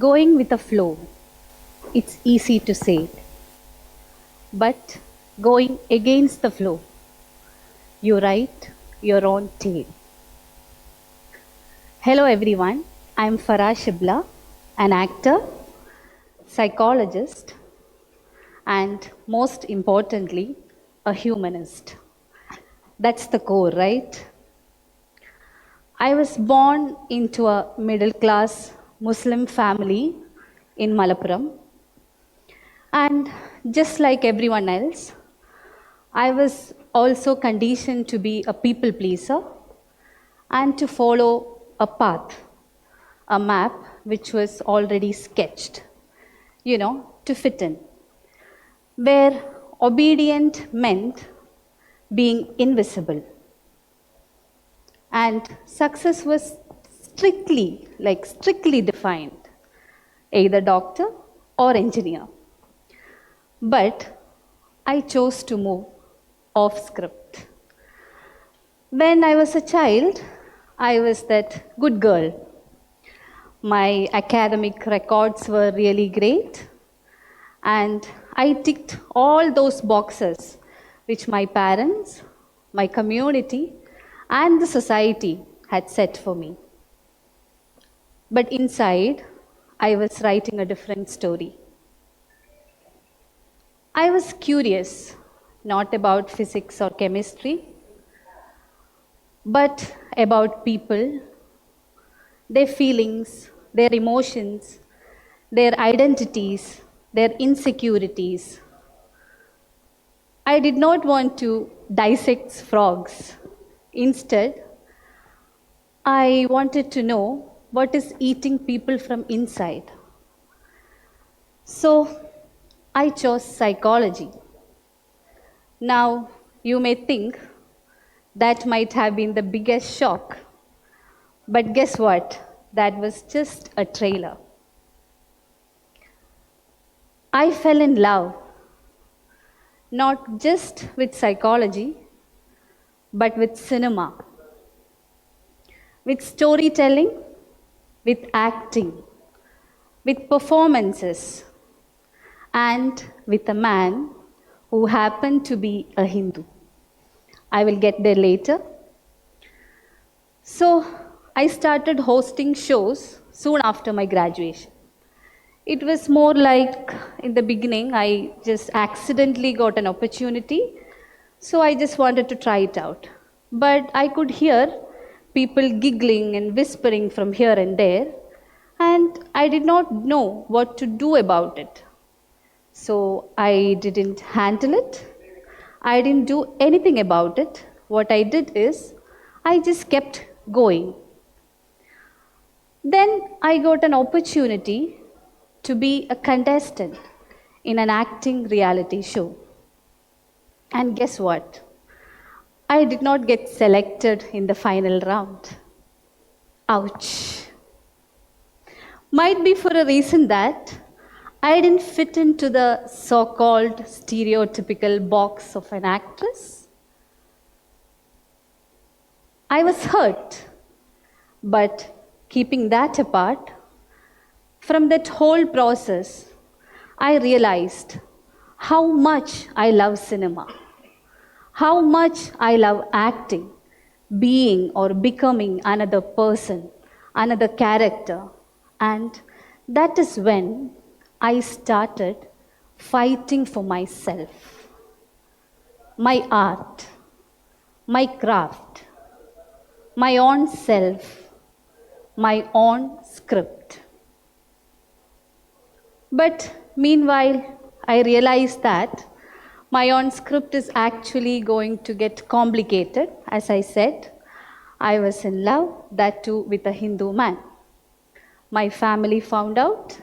Going with the flow, it's easy to say, but going against the flow, you write your own tale. Hello everyone, I'm Farra Shibla, an actor, psychologist, and most importantly, a humanist. That's the core, right? I was born into a middle class Muslim family in Malappuram. And just like everyone else, I was also conditioned to be a people pleaser and to follow a path, a map which was already sketched, to fit in, where obedient meant being invisible. And success was strictly defined, either doctor or engineer. But I chose to move off script. When I was a child, I was that good girl. My academic records were really great, and I ticked all those boxes which my parents, my community, and the society had set for me. But inside, I was writing a different story. I was curious, not about physics or chemistry, but about people, their feelings, their emotions, their identities, their insecurities. I did not want to dissect frogs. Instead, I wanted to know what is eating people from inside. So, I chose psychology. Now, you may think that might have been the biggest shock. But guess what? That was just a trailer. I fell in love, not just with psychology, but with cinema, with storytelling, with acting, with performances, and with a man who happened to be a Hindu. I will get there later. So I started hosting shows soon after my graduation. It was more like in the beginning, I just accidentally got an opportunity, so I just wanted to try it out. But I could hear people giggling and whispering from here and there, and I did not know what to do about it. So I didn't handle it. I didn't do anything about it. What I did is, I just kept going. Then I got an opportunity to be a contestant in an acting reality show. And guess what? I did not get selected in the final round. Ouch. Might be for a reason that I didn't fit into the so-called stereotypical box of an actress. I was hurt, but keeping that apart, from that whole process, I realized how much I love cinema, how much I love acting, being or becoming another person, another character, and that is when I started fighting for myself, my art, my craft, my own self, my own script. But meanwhile, I realized that my own script is actually going to get complicated. As I said, I was in love, that too with a Hindu man. My family found out.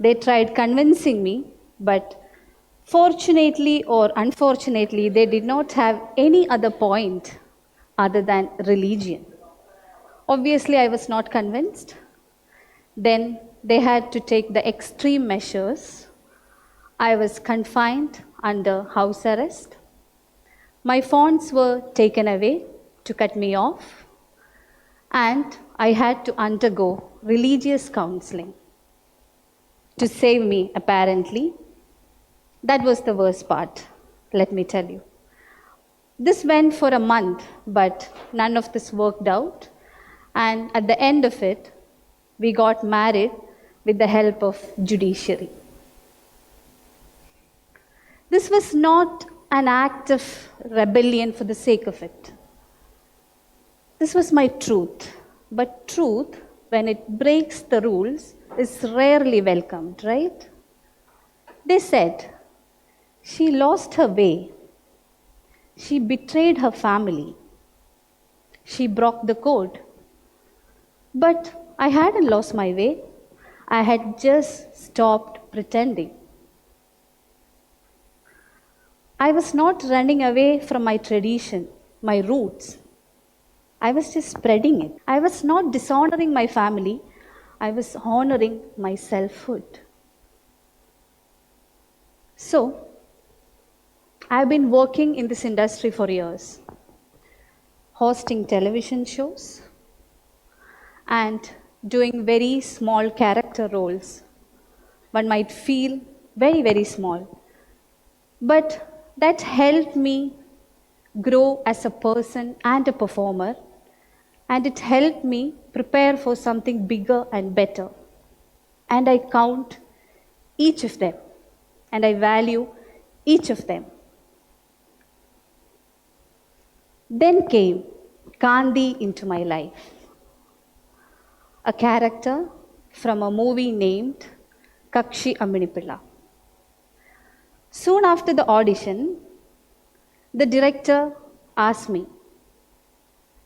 They tried convincing me, but fortunately or unfortunately, they did not have any other point other than religion. Obviously, I was not convinced. Then they had to take the extreme measures. I was confined under house arrest. My phones were taken away to cut me off, and I had to undergo religious counseling. to save me, apparently. That was the worst part, let me tell you. This went for a month, but none of this worked out. And at the end of it, we got married with the help of judiciary. This was not an act of rebellion for the sake of it. This was my truth. But truth, when it breaks the rules, is rarely welcomed, right? They said, she lost her way. She betrayed her family. She broke the code. But I hadn't lost my way. I had just stopped pretending. I was not running away from my tradition, my roots. I was just spreading it. I was not dishonoring my family. I was honoring my selfhood. So, I've been working in this industry for years, hosting television shows and doing very small character roles. One might feel very, very small. But that helped me grow as a person and a performer, and it helped me prepare for something bigger and better. And I count each of them, and I value each of them. Then came Gandhi into my life, a character from a movie named Kakshi Amminipilla. Soon after the audition, the director asked me,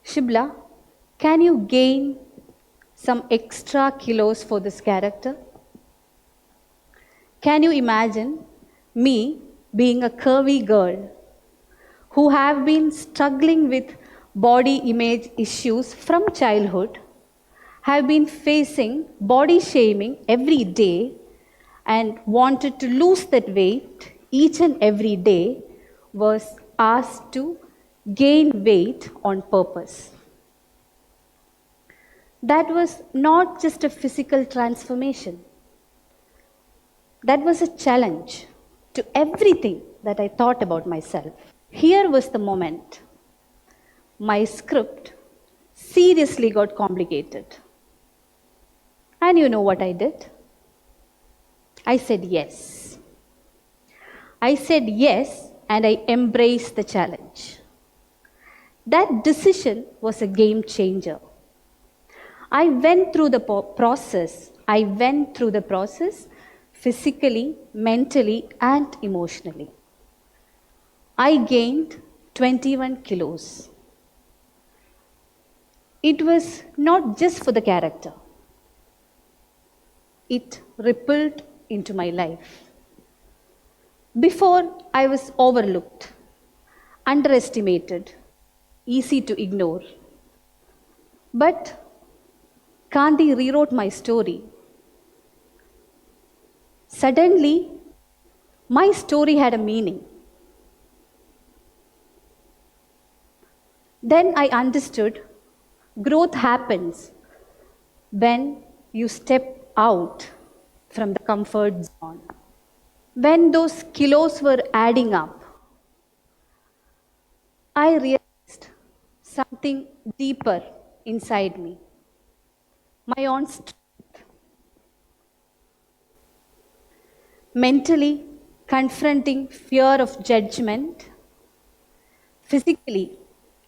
Shibla, can you gain some extra kilos for this character? Can you imagine me being a curvy girl who have been struggling with body image issues from childhood, have been facing body shaming every day, and wanted to lose that weight each and every day, was asked to gain weight on purpose. That was not just a physical transformation. That was a challenge to everything that I thought about myself. Here was the moment. My script seriously got complicated. And you know what I did? I said yes. I said yes, and I embraced the challenge. That decision was a game changer. I went through the process. I went through the process physically, mentally, and emotionally. I gained 21 kilos. It was not just for the character. It rippled into my life. Before, I was overlooked, underestimated, easy to ignore. But Gandhi rewrote my story. Suddenly, my story had a meaning. Then I understood growth happens when you step out from the comfort zone. When those kilos were adding up, I realized something deeper inside me. My own strength. Mentally confronting fear of judgment, physically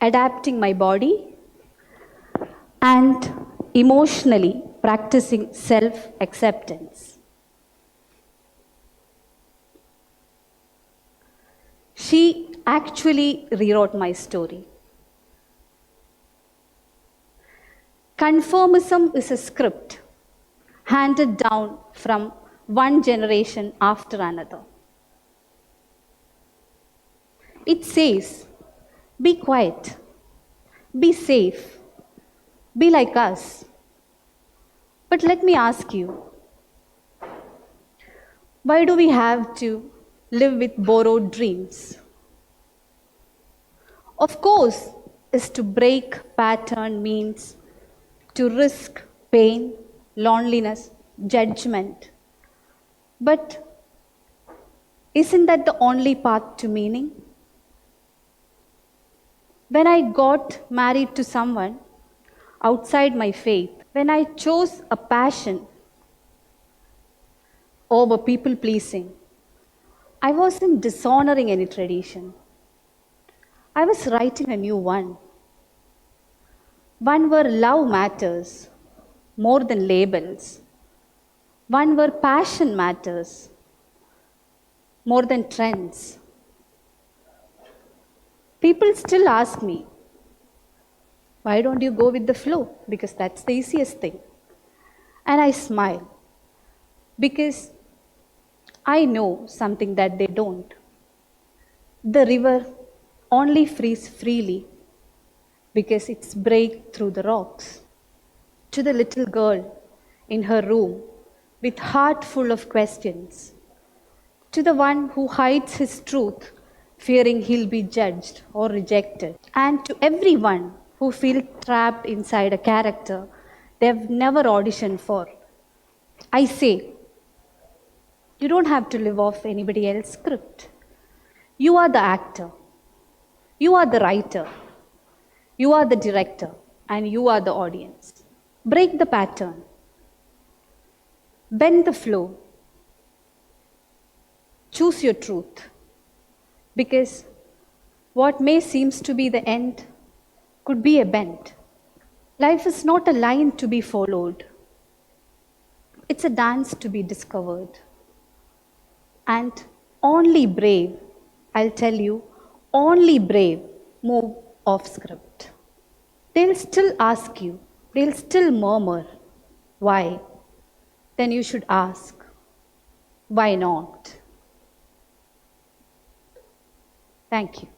adapting my body, and emotionally practicing self-acceptance. She actually rewrote my story. Conformism is a script handed down from one generation after another. It says, be quiet, be safe, be like us. But let me ask you, why do we have to live with borrowed dreams? Of course, is to break pattern means to risk pain, loneliness, judgment, But isn't that the only path to meaning? When I got married to someone outside my faith, when I chose a passion over people pleasing, I wasn't dishonoring any tradition. I was writing a new one where love matters more than labels, one where passion matters more than trends. People still ask me, why don't you go with the flow? Because that's the easiest thing. And I smile because I know something that they don't. The river only frees freely because it's break through the rocks. To the little girl in her room with heart full of questions, to the one who hides his truth, fearing he'll be judged or rejected, and to everyone who feels trapped inside a character they've never auditioned for, I say, you don't have to live off anybody else's script. You are the actor, you are the writer, you are the director, and you are the audience. Break the pattern, bend the flow, choose your truth, because what may seems to be the end could be a bend. Life is not a line to be followed. It's a dance to be discovered. And only brave, I'll tell you, only brave move off script. They'll still ask you, they'll still murmur, why? Then you should ask, why not? Thank you.